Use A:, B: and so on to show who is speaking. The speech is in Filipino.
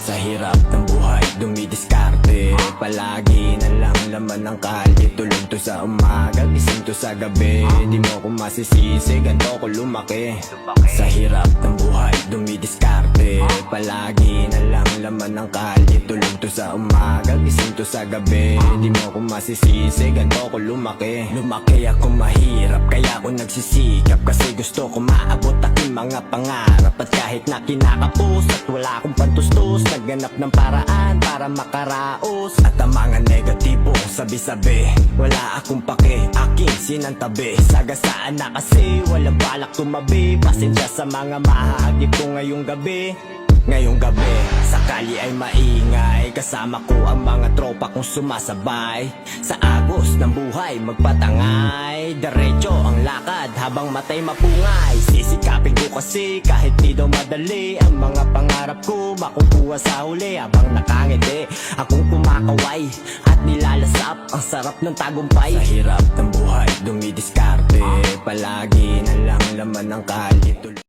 A: Sa hirap ng buhay, dumidiskarte. Palagi na lang laman ng kalye. Tulog to sa umaga, gising to sa gabi. Di mo ko masisisi, ganto ko lumaki. Sa hirap ng buhay, dumidiskarte. Palagi na lang laman ng kalye. Tulog to sa umaga, gising to sa gabi. Di mo ko masisisi, ganto ko lumaki. Lumaki ako mahirap, kaya ako nagsisikap. Kasi gusto ko maabot aking mga pangarap. At kahit na kinakapos at wala akong pantustos, nagganap ng paraan para makaraos. At ang mga negatibong sabi-sabi, wala akong pake, aking sinantabi. Sagasaan na kasi walang balak tumabi. Pasensya sa mga mahagip ko ngayong gabi. Ngayong gabi, sakali ay maingay. Kasama ko ang mga tropa kong sumasabay. Sa agos ng buhay magpatangay. Diretso ang lakad habang matay mapungay. Sisikapin ko kasi kahit di daw madali. Ang mga pangarap ko makukuha sa huli. Habang nakangiti, akong kumakaway at nilalasap ang sarap ng tagumpay. Sa hirap ng buhay, dumidiskarte. Palagi na lang laman ng kalye.